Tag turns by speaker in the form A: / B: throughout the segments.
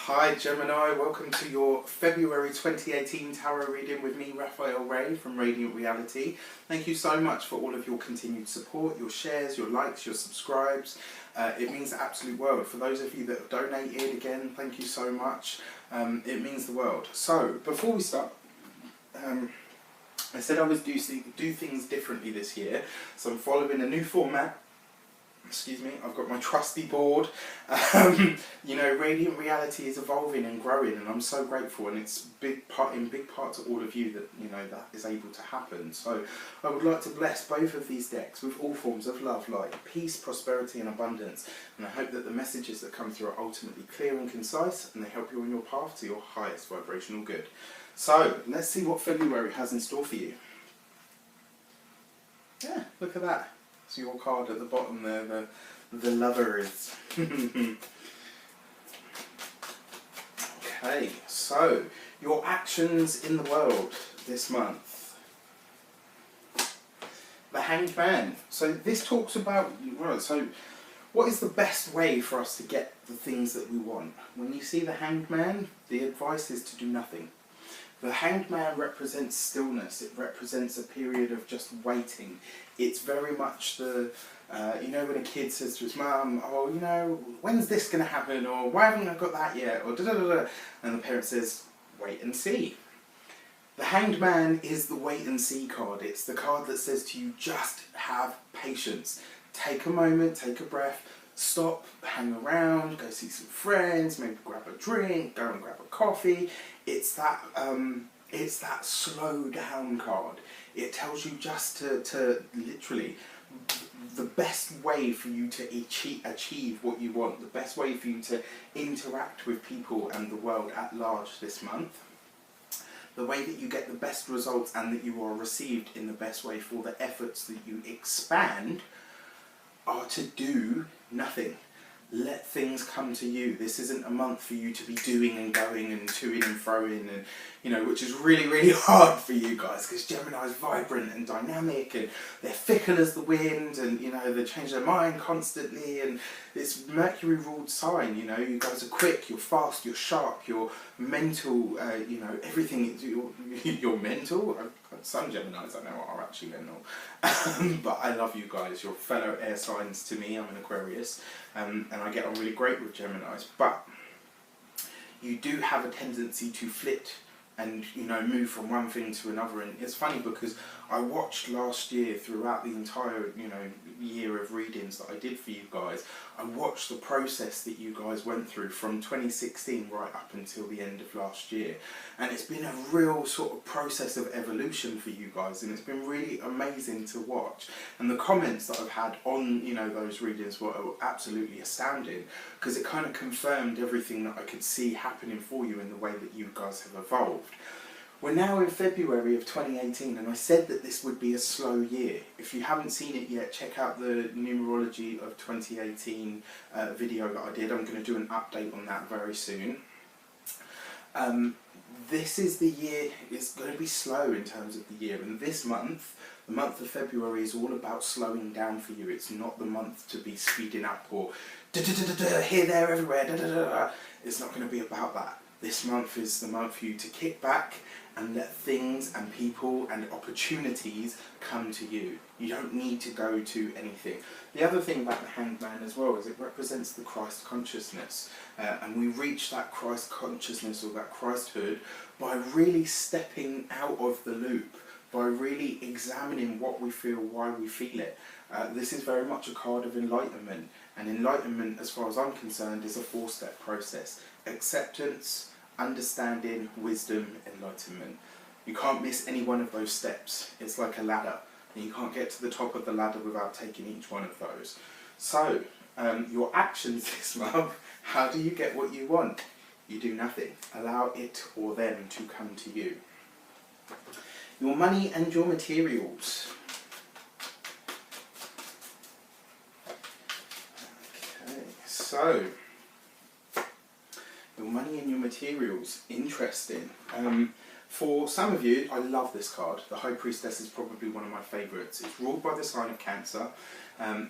A: Hi Gemini, welcome to your February 2018 tarot reading with me, Raphael Ray from Radiant Reality. Thank you so much for all of your continued support, your shares, your likes, your subscribes. It means the absolute world. For those of you that have donated, again, thank you so much. It means the world. So, before we start, I said I was do things differently this year, so I'm following a new format. Excuse me, I've got my trusty board. You know, Radiant Reality is evolving and growing, and I'm so grateful, and it's in big part to all of you that, you know, that is able to happen. So I would like to bless both of these decks with all forms of love, light, peace, prosperity and abundance, and I hope that the messages that come through are ultimately clear and concise, and they help you on your path to your highest vibrational good. So let's see what February has in store for you. Yeah, look at that. So your card at the bottom there, the Lovers. Okay, so your actions in the world this month. The Hanged Man. So this talks about, right, so what is the best way for us to get the things that we want? When you see the Hanged Man, the advice is to do nothing. The Hanged Man represents stillness. It represents a period of just waiting. It's very much the, you know, when a kid says to his mum, oh, you know, when's this going to happen? Or why haven't I got that yet? Or da-da-da-da. And the parent says, wait and see. The Hanged Man is the wait and see card. It's the card that says to you, just have patience. Take a moment, take a breath, stop, hang around, go see some friends, maybe grab a drink, go and grab a coffee. It's that slow down card. It tells you just to literally, the best way for you to achieve what you want, the best way for you to interact with people and the world at large this month, the way that you get the best results and that you are received in the best way for the efforts that you expand are to do nothing. Let things come to you. This isn't a month for you to be doing and going and toing and froing, and, you know, which is really, really hard for you guys, because Gemini is vibrant and dynamic, and they're fickle as the wind, and, you know, they change their mind constantly, and it's Mercury ruled sign. You know, you guys are quick, you're fast, you're sharp, you're mental, you know, everything. You're mental. Some Geminis I know are actually mental, but I love you guys. You're fellow air signs to me. I'm an Aquarius, and I get on really great with Geminis, but you do have a tendency to flit and, you know, move from one thing to another. And it's funny because I watched last year, throughout the entire, you know, year of readings that I did for you guys, I watched the process that you guys went through from 2016 right up until the end of last year, and it's been a real sort of process of evolution for you guys, and it's been really amazing to watch. And the comments that I've had on, you know, those readings were absolutely astounding, because it kind of confirmed everything that I could see happening for you in the way that you guys have evolved. We're now in February of 2018, and I said that this would be a slow year. If you haven't seen it yet, check out the numerology of 2018 video that I did. I'm going to do an update on that very soon. This is the year, it's going to be slow in terms of the year, and this month, the month of February, is all about slowing down for you. It's not the month to be speeding up or here, there, everywhere. It's not going to be about that. This month is the month for you to kick back and let things and people and opportunities come to you. You don't need to go to anything. The other thing about the Hanged Man as well is it represents the Christ consciousness. And we reach that Christ consciousness or that Christhood by really stepping out of the loop, by really examining what we feel, why we feel it. This is very much a card of enlightenment. And enlightenment, as far as I'm concerned, is a 4-step process. Acceptance, understanding, wisdom, enlightenment. You can't miss any one of those steps. It's like a ladder, and you can't get to the top of the ladder without taking each one of those. So, your actions this month, how do you get what you want? You do nothing. Allow it or them to come to you. Your money and your materials. Okay, so your money and your materials, interesting. For some of you, I love this card. The High Priestess is probably one of my favourites. It's ruled by the sign of Cancer.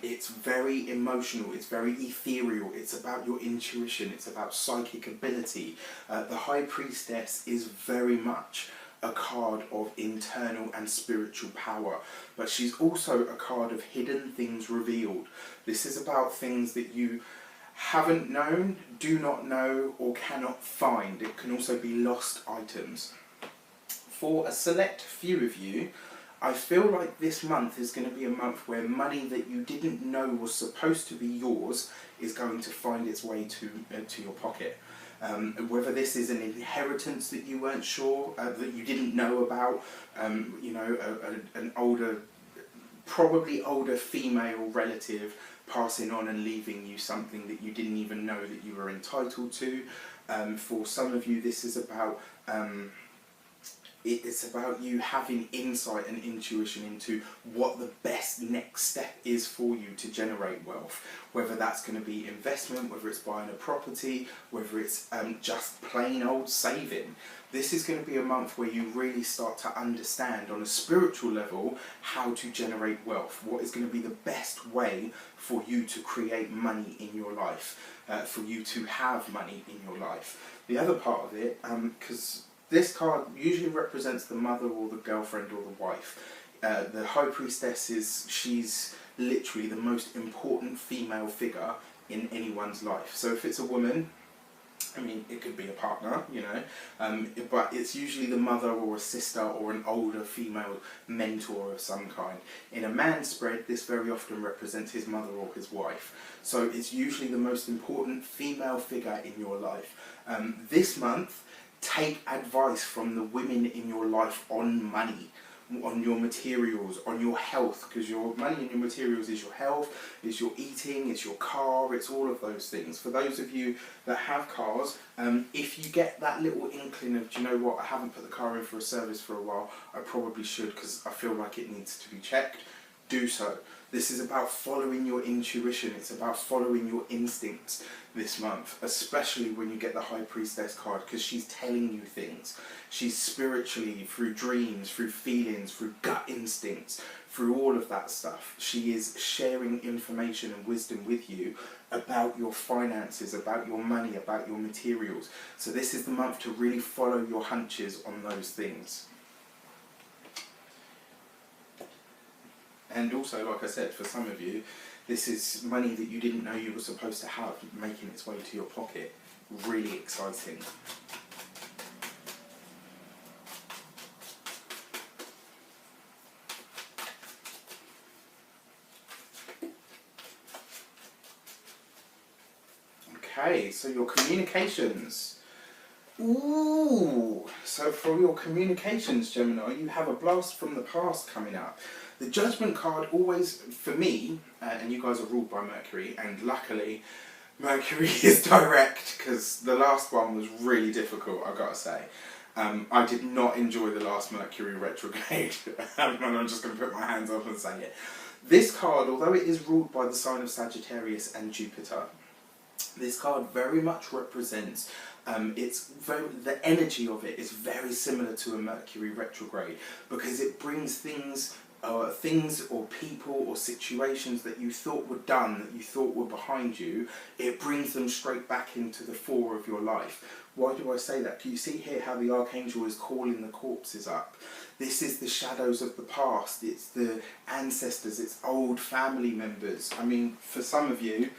A: It's very emotional, it's very ethereal, it's about your intuition, it's about psychic ability. The High Priestess is very much a card of internal and spiritual power, but she's also a card of hidden things revealed. This is about things that you haven't known, do not know, or cannot find. It can also be lost items. For a select few of you, I feel like this month is going to be a month where money that you didn't know was supposed to be yours is going to find its way to your pocket. Whether this is an inheritance that you weren't sure, that you didn't know about, an older, probably older female relative passing on and leaving you something that you didn't even know that you were entitled to. For some of you, this is about it's about you having insight and intuition into what the best next step is for you to generate wealth. Whether that's going to be investment, whether it's buying a property, whether it's just plain old saving. This is going to be a month where you really start to understand on a spiritual level how to generate wealth. What is going to be the best way for you to create money in your life, for you to have money in your life. The other part of it, because this card usually represents the mother or the girlfriend or the wife. The High Priestess she's literally the most important female figure in anyone's life. So if it's a woman, I mean, it could be a partner, but it's usually the mother or a sister or an older female mentor of some kind. In a man's spread, this very often represents his mother or his wife. So it's usually the most important female figure in your life. This month, take advice from the women in your life on money, on your materials, on your health, because your money and your materials is your health, is your eating, it's your car, it's all of those things. For those of you that have cars, if you get that little inkling of, do you know what, I haven't put the car in for a service for a while, I probably should because I feel like it needs to be checked, do so. This is about following your intuition, it's about following your instincts this month, especially when you get the High Priestess card, because she's telling you things. She's spiritually, through dreams, through feelings, through gut instincts, through all of that stuff. She is sharing information and wisdom with you about your finances, about your money, about your materials. So this is the month to really follow your hunches on those things. And also, like I said, for some of you, this is money that you didn't know you were supposed to have, making its way to your pocket. Really exciting. Okay, so your communications. Ooh, so for your communications, Gemini, you have a blast from the past coming up. The Judgment card always, for me, and you guys are ruled by Mercury, and luckily Mercury is direct, because the last one was really difficult, I've got to say. I did not enjoy the last Mercury retrograde, and I'm just going to put my hands up and say it. This card, although it is ruled by the sign of Sagittarius and Jupiter, this card very much represents the energy of it is very similar to a Mercury retrograde, because it brings things or people or situations that you thought were done, that you thought were behind you, it brings them straight back into the fore of your life. Why do I say that? Can you see here how the Archangel is calling the corpses up? This is the shadows of the past, it's the ancestors, it's old family members. I mean, for some of you,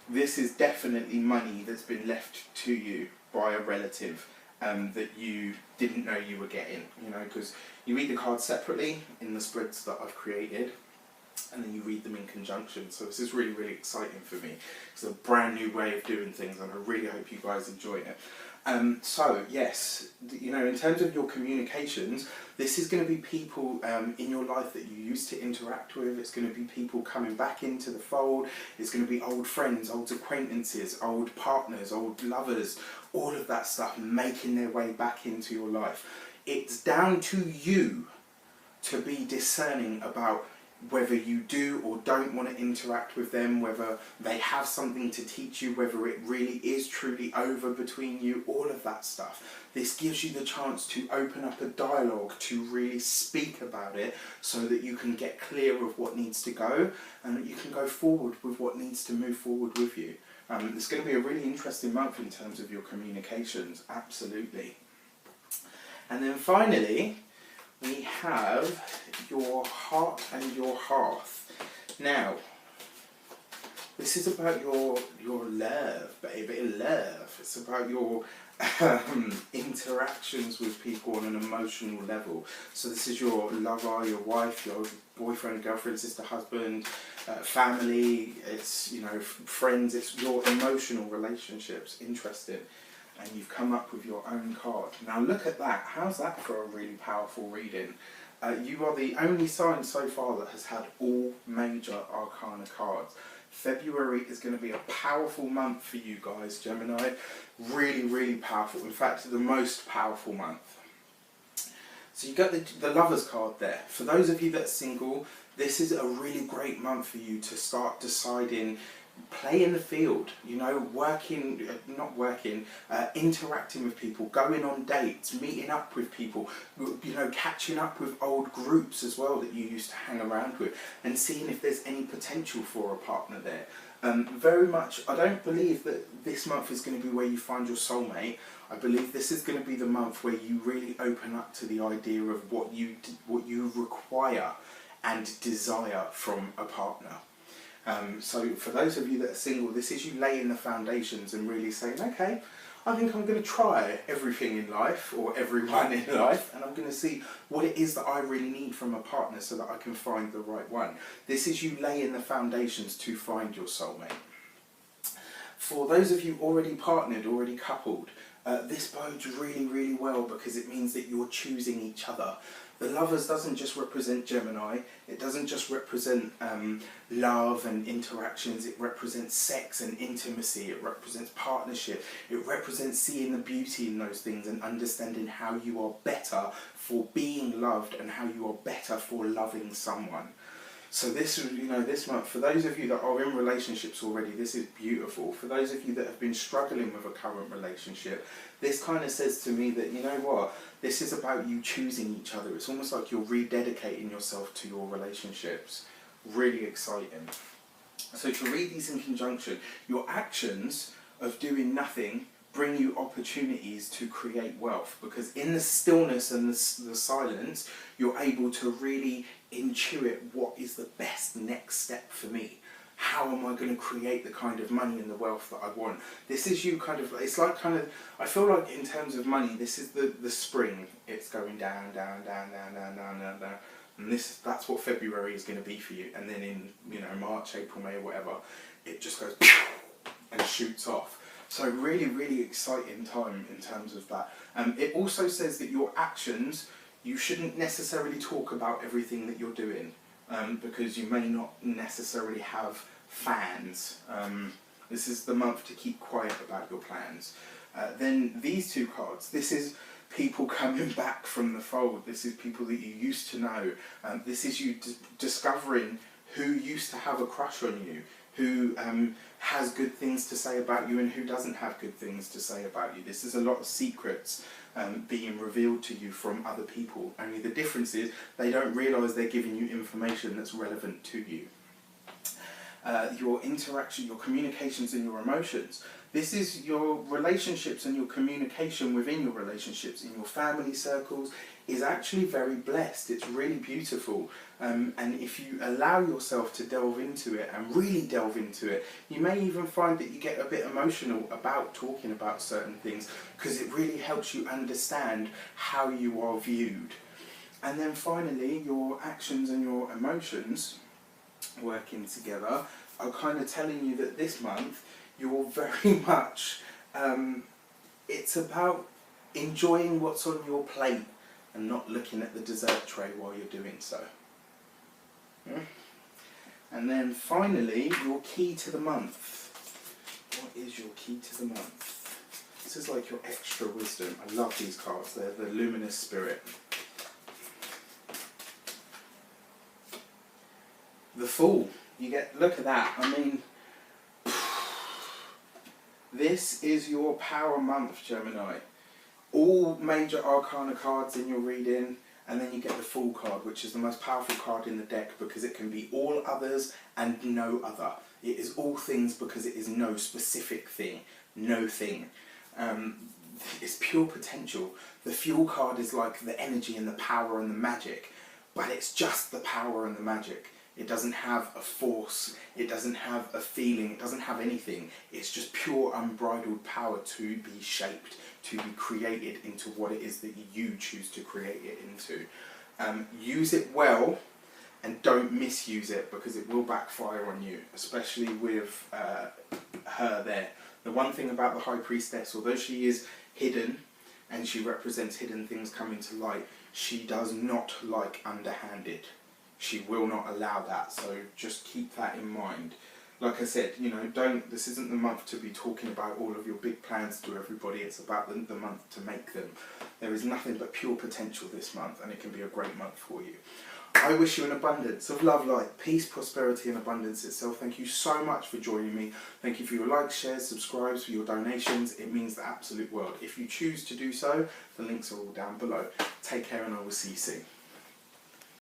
A: this is definitely money that's been left to you by a relative that you didn't know you were getting, because you read the cards separately in the spreads that I've created, and then you read them in conjunction. So this is really, really exciting for me. It's a brand new way of doing things, and I really hope you guys enjoy it. So yes, in terms of your communications, this is going to be people in your life that you used to interact with. It's going to be people coming back into the fold. It's going to be old friends, old acquaintances, old partners, old lovers, all of that stuff making their way back into your life. It's down to you to be discerning about whether you do or don't want to interact with them, whether they have something to teach you, whether it really is truly over between you, all of that stuff. This gives you the chance to open up a dialogue, to really speak about it, so that you can get clear of what needs to go, and that you can go forward with what needs to move forward with you. It's going to be a really interesting month in terms of your communications, absolutely. And then finally, we have your heart and your hearth. Now, this is about your love, baby, love. It's about your interactions with people on an emotional level. So this is your lover, your wife, your boyfriend, girlfriend, sister, husband, family. It's, you know, friends. It's your emotional relationships. Interesting. And you've come up with your own card. Now look at that. How's that for a really powerful reading? You are the only sign so far that has had all major arcana cards. February is going to be a powerful month for you guys, Gemini. Really, really powerful. In fact, the most powerful month. So you got the Lovers card there. For those of you that are single, this is a really great month for you to start deciding. Play in the field, you know, interacting with people, going on dates, meeting up with people, you know, catching up with old groups as well that you used to hang around with, and seeing if there's any potential for a partner there. Very much, I don't believe that this month is going to be where you find your soulmate. I believe this is going to be the month where you really open up to the idea of what you require and desire from a partner. So for those of you that are single, this is you laying the foundations and really saying, okay, I think I'm going to try everything in life, or everyone in life, and I'm going to see what it is that I really need from a partner so that I can find the right one. This is you laying the foundations to find your soulmate. For those of you already partnered, already coupled, this bodes really, really well, because it means that you're choosing each other. The Lovers doesn't just represent Gemini, it doesn't just represent love and interactions, it represents sex and intimacy, it represents partnership, it represents seeing the beauty in those things and understanding how you are better for being loved and how you are better for loving someone. So this, you know, this month, for those of you that are in relationships already, this is beautiful. For those of you that have been struggling with a current relationship, this kind of says to me that, you know what, this is about you choosing each other. It's almost like you're rededicating yourself to your relationships. Really exciting. So to read these in conjunction, your actions of doing nothing bring you opportunities to create wealth, because in the stillness and the silence, you're able to really intuit what is the best next step for me. How am I going to create the kind of money and the wealth that I want? This is you kind of, it's like kind of, I feel like in terms of money, this is the spring. It's going down, down, down, down, down, down, down, down. And that's what February is going to be for you. And then in, you know, March, April, May, whatever, it just goes and shoots off. So really, really exciting time in terms of that. It also says that your actions, you shouldn't necessarily talk about everything that you're doing, because you may not necessarily have fans. This is the month to keep quiet about your plans. Then these two cards, this is people coming back from the fold. This is people that you used to know. This is you discovering who used to have a crush on you, who has good things to say about you and who doesn't have good things to say about you. This is a lot of secrets being revealed to you from other people. Only the difference is they don't realise they're giving you information that's relevant to you. Your interaction, your communications and your emotions. This is your relationships and your communication within your relationships, in your family circles, is actually very blessed. It's really beautiful. And if you allow yourself to delve into it and really delve into it, you may even find that you get a bit emotional about talking about certain things, because it really helps you understand how you are viewed. And then finally, your actions and your emotions working together are kind of telling you that this month you're very much, it's about enjoying what's on your plate and not looking at the dessert tray while you're doing so. And then finally, your key to the month. What is your key to the month? This is like your extra wisdom. I love these cards. They're the luminous spirit. The Fool. You get, look at that. I mean, this is your power month, Gemini. All major arcana cards in your reading, and then you get the Fool card, which is the most powerful card in the deck because it can be all others and no other. It is all things because it is no specific thing, no thing. It's pure potential. The Fuel card is like the energy and the power and the magic, but it's just the power and the magic. It doesn't have a force, it doesn't have a feeling, it doesn't have anything. It's just pure unbridled power to be shaped, to be created into what it is that you choose to create it into. Use it well and don't misuse it because it will backfire on you, especially with her there. The one thing about the High Priestess, although she is hidden and she represents hidden things coming to light, she does not like underhanded. She will not allow that, so just keep that in mind. Like I said, you know, this isn't the month to be talking about all of your big plans to everybody, it's about the month to make them. There is nothing but pure potential this month, and it can be a great month for you. I wish you an abundance of love, light, peace, prosperity and abundance itself. Thank you so much for joining me. Thank you for your likes, shares, subscribes, for your donations. It means the absolute world. If you choose to do so, the links are all down below. Take care and I will see you soon.